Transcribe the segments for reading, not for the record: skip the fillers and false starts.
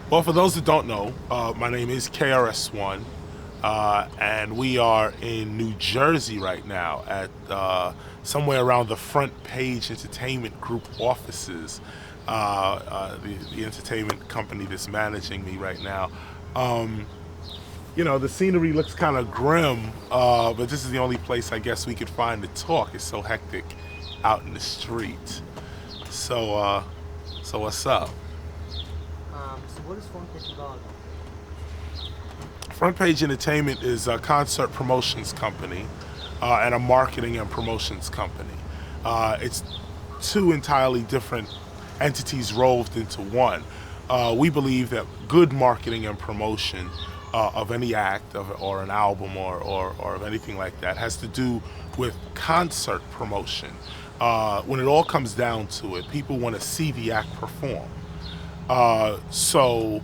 Well, for those that don't know, my name is KRS One, and we are in New Jersey right now at somewhere around the Front Page Entertainment Group offices, the entertainment company that's managing me right now. Um, the scenery looks kind of grim, but this is the only place I guess we could find to talk. It's so hectic out in the street. So, so what's up? So what is Phone Pitch about? Front Page Entertainment is a concert promotions company and a marketing and promotions company. It's two entirely different entities rolled into one. We believe that good marketing and promotion of any act or an album or of anything like that has to do with concert promotion. When it all comes down to it, people want to see the act perform. So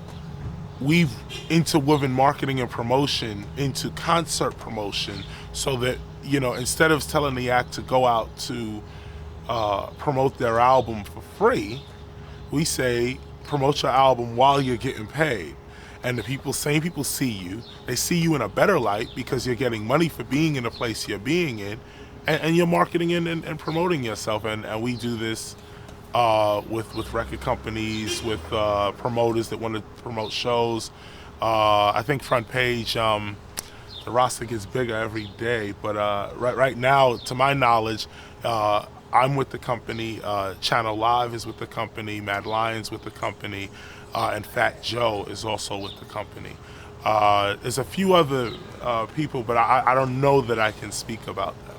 we've interwoven marketing and promotion into concert promotion so that, instead of telling the act to go out to promote their album for free, we say promote your album while you're getting paid. And same people see you. They see you in a better light because you're getting money for being in the place you're being in, and you're marketing and promoting yourself. And we do this with record companies, with promoters that want to promote shows. I think Front Page, the roster gets bigger every day, but right now, to my knowledge, I'm with the company. Channel Live is with the company. Mad Lions with the company, and Fat Joe is also with the company. There's a few other people, but I don't know that I can speak about them.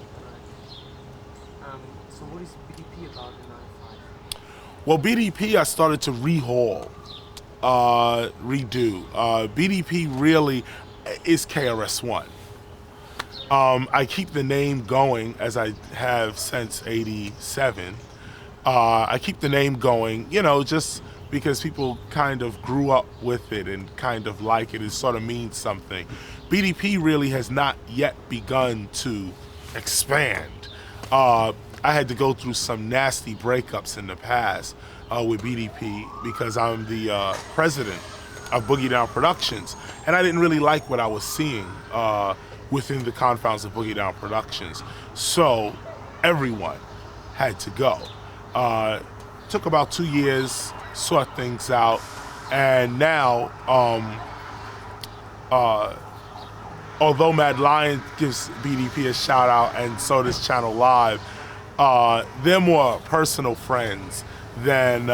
So what is BDP about in 95? Well, BDP I started to rehaul, redo. BDP really is KRS One. I keep the name going as I have since '87. I keep the name going, just because people kind of grew up with it and kind of like it. It sort of means something. BDP really has not yet begun to expand. I had to go through some nasty breakups in the past with BDP because I'm the president of Boogie Down Productions, and I didn't really like what I was seeing within the confines of Boogie Down Productions. So everyone had to go. Took about 2 years, sort things out, and now, although Mad Lion gives BDP a shout out, and so does Channel Live, they're more personal friends than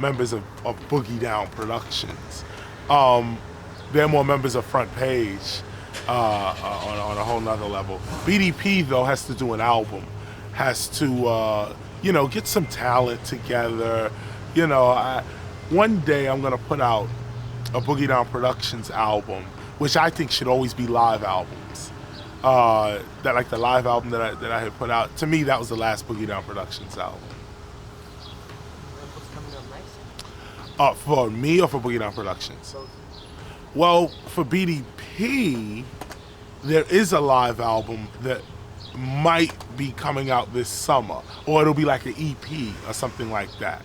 members of Boogie Down Productions. They're more members of Front Page on a whole nother level. BDP, though, has to do an album, has to, get some talent together. One day I'm going to put out a Boogie Down Productions album, which I think should always be live albums. That like the live album that I had put out. To me, that was the last Boogie Down Productions album. And what's coming up next? For me or for Boogie Down Productions? Both. Well, for BDP, there is a live album that might be coming out this summer, or it'll be like an EP or something like that.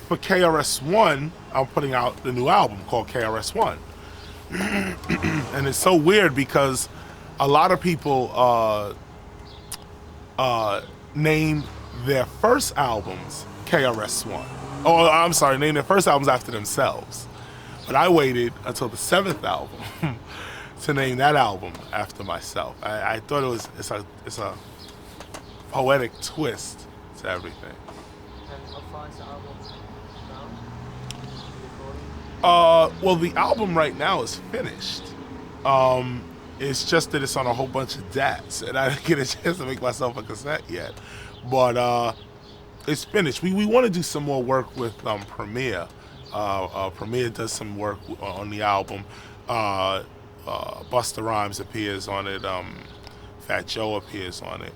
For KRS One, I'm putting out the new album called KRS One. And it's so weird because a lot of people name their first albums KRS One. Oh, I'm sorry, name their first albums after themselves. But I waited until the seventh album to name that album after myself. I thought it's a poetic twist to everything. And how far is the album down? Well, the album right now is finished. It's just that it's on a whole bunch of DATs, and I didn't get a chance to make myself a cassette yet. But it's finished. We want to do some more work with Premiere. Premiere does some work on the album. Busta Rhymes appears on it. Fat Joe appears on it.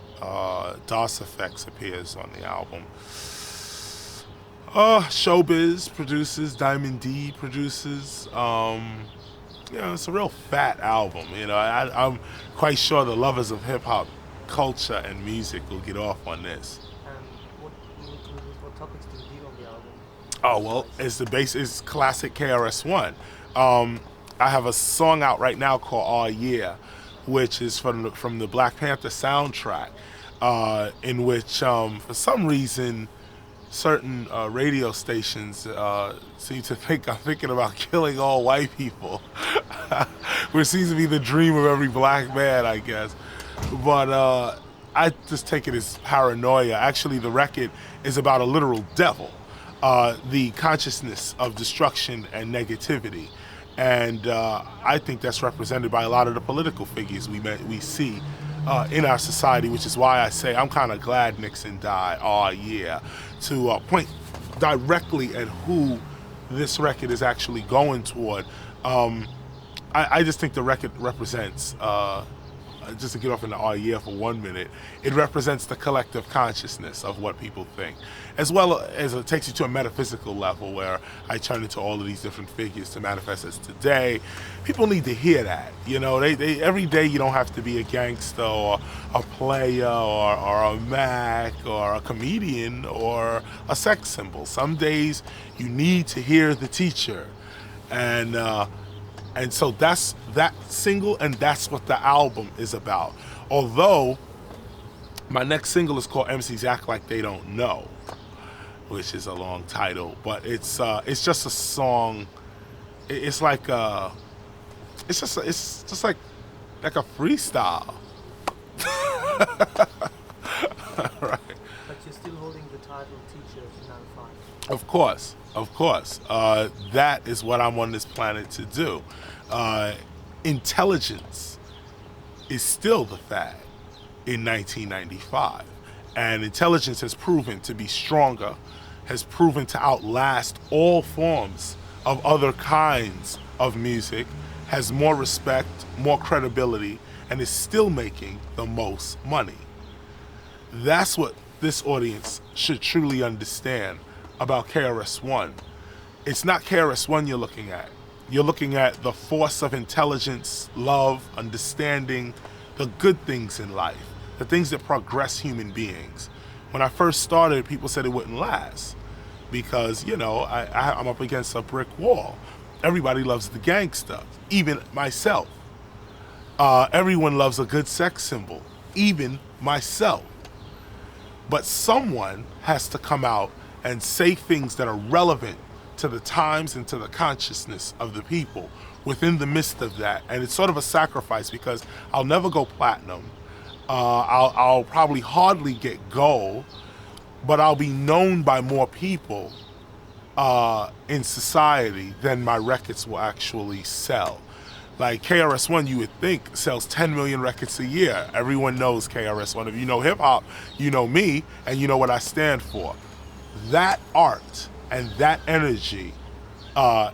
DOS Effects appears on the album. Showbiz produces, Diamond D produces. It's a real fat album. I'm quite sure the lovers of hip hop culture and music will get off on this. And what included? What topics do you deal on the album? Oh well, it's the bass is classic KRS One. I have a song out right now called "All Yeah," which is from the Black Panther soundtrack, in which for some reason certain radio stations seem to think I'm thinking about killing all white people, which seems to be the dream of every black man, I guess. But I just take it as paranoia. Actually, the record is about a literal devil, the consciousness of destruction and negativity. And I think that's represented by a lot of the political figures we see in our society, which is why I say I'm kind of glad Nixon died. Oh yeah, to point directly at who this record is actually going toward. I just think the record represents, just to get off into our year for 1 minute, it represents the collective consciousness of what people think, as well as it takes you to a metaphysical level where I turn into all of these different figures to manifest as today. People need to hear that, you know. They every day you don't have to be a gangster or a player or a Mac or a comedian or a sex symbol. Some days you need to hear the teacher, and so that's that single, and that's what the album is about. Although my next single is called MCs Act Like They Don't Know, which is a long title, but it's just a song. It's like it's just like a freestyle. Right. But you're still holding the title teacher in 95. Of course. That is what I'm on this planet to do. Intelligence is still the fad in 1995. And intelligence has proven to be stronger, has proven to outlast all forms of other kinds of music, has more respect, more credibility, and is still making the most money. That's what this audience should truly understand about KRS One. It's not KRS One you're looking at. You're looking at the force of intelligence, love, understanding, the good things in life, the things that progress human beings. When I first started, people said it wouldn't last because, you know, I'm up against a brick wall. Everybody loves the gangster, even myself. Everyone loves a good sex symbol, even myself. But someone has to come out and say things that are relevant to the times and to the consciousness of the people within the midst of that. And it's sort of a sacrifice because I'll never go platinum. I'll probably hardly get gold, but I'll be known by more people in society than my records will actually sell. Like KRS One, you would think, sells 10 million records a year. Everyone knows KRS One. If you know hip hop, you know me, and you know what I stand for. That art and that energy, I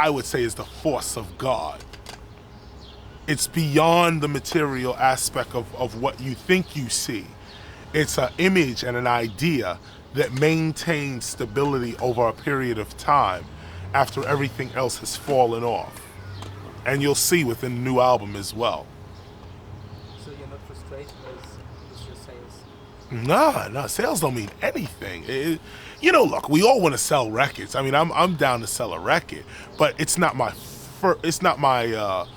would say, is the force of God. It's beyond the material aspect of what you think you see. It's an image and an idea that maintains stability over a period of time after everything else has fallen off. And you'll see within the new album as well. So you're not frustrated with your sales? Nah, sales don't mean anything. You know, look, we all want to sell records. I mean, I'm down to sell a record, but it's not my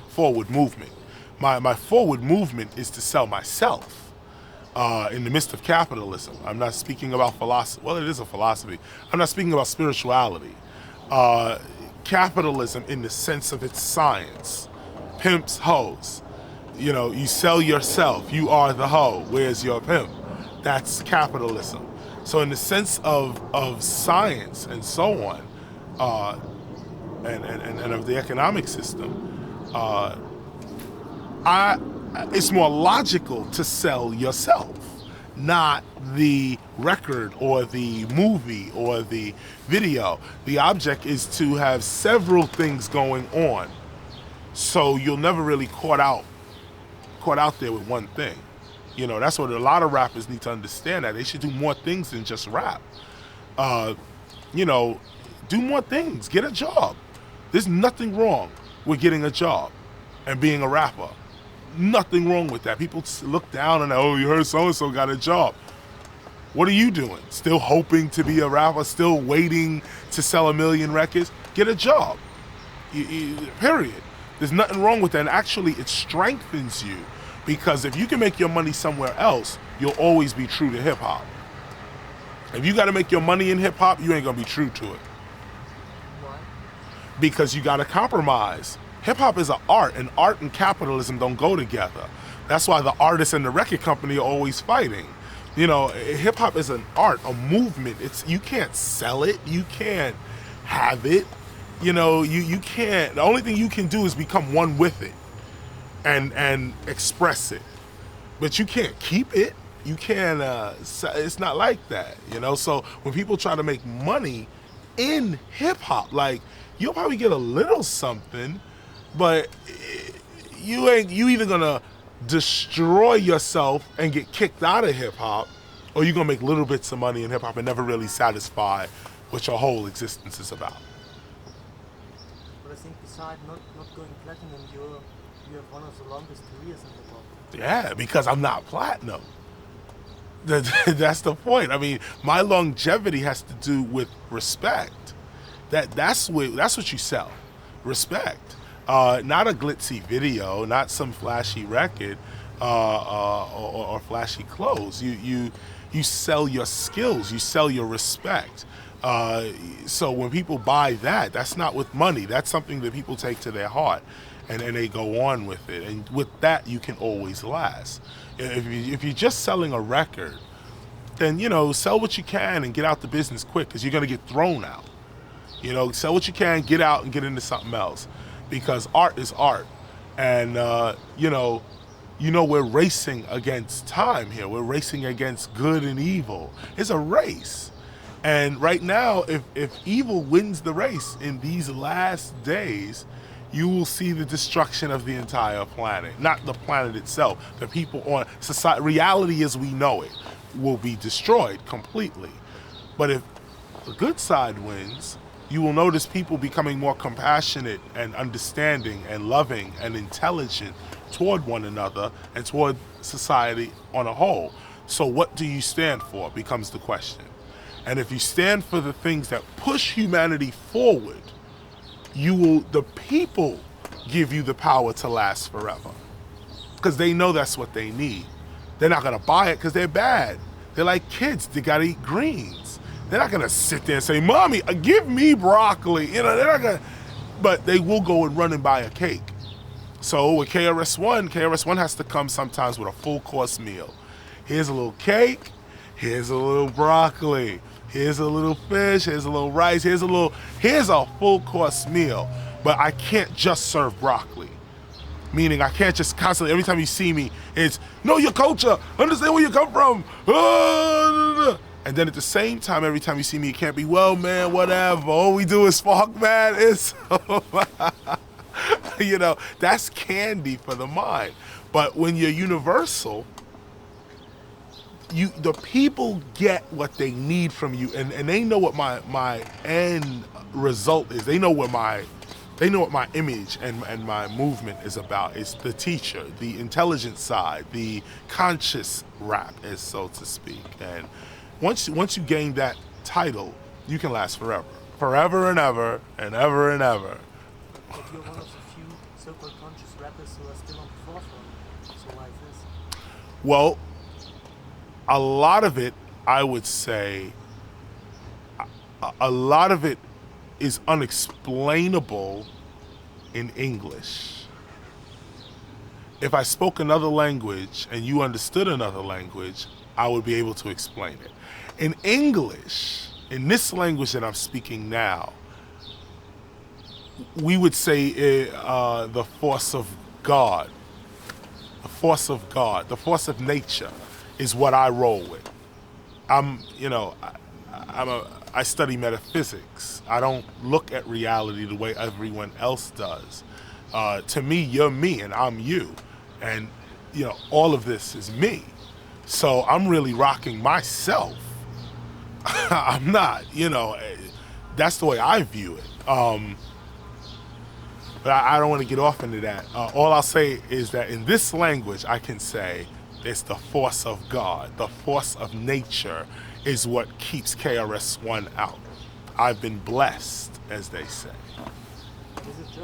forward movement. My forward movement is to sell myself in the midst of capitalism. I'm not speaking about philosophy. Well, it is a philosophy. I'm not speaking about spirituality. Capitalism in the sense of its science. Pimps, hoes. You know, you sell yourself. You are the hoe. Where's your pimp? That's capitalism. So in the sense of science and so on, and of the economic system, it's more logical to sell yourself, not the record or the movie or the video. The object is to have several things going on, so you'll never really caught out there with one thing. You know, that's what a lot of rappers need to understand, that they should do more things than just rap. You know, do more things, get a job. There's nothing wrong with getting a job and being a rapper. Nothing wrong with that. People look down and, oh, you heard so-and-so got a job. What are you doing? Still hoping to be a rapper? Still waiting to sell 1 million records? Get a job. Period. There's nothing wrong with that. And actually, it strengthens you, because if you can make your money somewhere else, you'll always be true to hip hop. If you got to make your money in hip hop, you ain't gonna be true to it. Why? Because you got to compromise. Hip hop is an art, and art and capitalism don't go together. That's why the artist and the record company are always fighting. You know, hip hop is an art, a movement. You can't sell it. You can't have it. You know, you can't. The only thing you can do is become one with it and express it. But you can't keep it. You can't. It's not like that. You know. So when people try to make money in hip hop, like, you'll probably get a little something, but you either gonna destroy yourself and get kicked out of hip hop, or you're gonna make little bits of money in hip hop and never really satisfy what your whole existence is about. But I think besides not going platinum, you have one of the longest careers in hip hop. Yeah, because I'm not platinum. That's the point. I mean, my longevity has to do with respect. That's what you sell. Respect. Not a glitzy video, not some flashy record, or flashy clothes. You sell your skills. You sell your respect. So when people buy that, that's not with money. That's something that people take to their heart, and they go on with it. And with that, you can always last. If you're just selling a record, then, you know, sell what you can and get out the business quick, because you're gonna get thrown out. You know, sell what you can, get out and get into something else, because art is art. And you know, we're racing against time here. We're racing against good and evil. It's a race. And right now, if evil wins the race in these last days, you will see the destruction of the entire planet. Not the planet itself. The people on society, reality as we know it, will be destroyed completely. But if the good side wins, you will notice people becoming more compassionate and understanding and loving and intelligent toward one another and toward society on a whole. So what do you stand for becomes the question. And if you stand for the things that push humanity forward, the people give you the power to last forever, because they know that's what they need. They're not gonna buy it because they're bad. They're like kids, they gotta eat greens. They're not gonna sit there and say, "Mommy, give me broccoli." You know, they're not gonna, but they will go and run and buy a cake. So with KRS One has to come sometimes with a full course meal. Here's a little cake, here's a little broccoli, here's a little fish, here's a little rice, here's a full course meal. But I can't just serve broccoli. Meaning I can't just constantly, every time you see me, it's, know your culture, understand where you come from. And then at the same time, every time you see me, it can't be, well, man, whatever. All we do is fuck, man. It's, you know, that's candy for the mind. But when you're universal, the people get what they need from you, and they know what my end result is. They know what my image and my movement is about. It's the teacher, the intelligent side, the conscious rap, is so to speak. And once you gain that title, you can last forever. Forever and ever and ever and ever. But you're one of the few so-called conscious rappers who are still on the forefront. So why is this? Well, a lot of it, I would say, a lot of it is unexplainable in English. If I spoke another language and you understood another language, I would be able to explain it. In English, in this language that I'm speaking now, we would say the force of God. The force of God, the force of nature is what I roll with. I study metaphysics. I don't look at reality the way everyone else does. To me, you're me and I'm you. And, you know, all of this is me. So I'm really rocking myself. I'm not, you know, that's the way I view it. But I don't want to get off into that. All I'll say is that in this language, I can say It's the force of God. The force of nature is what keeps KRS One out. I've been blessed, as they say. Is it just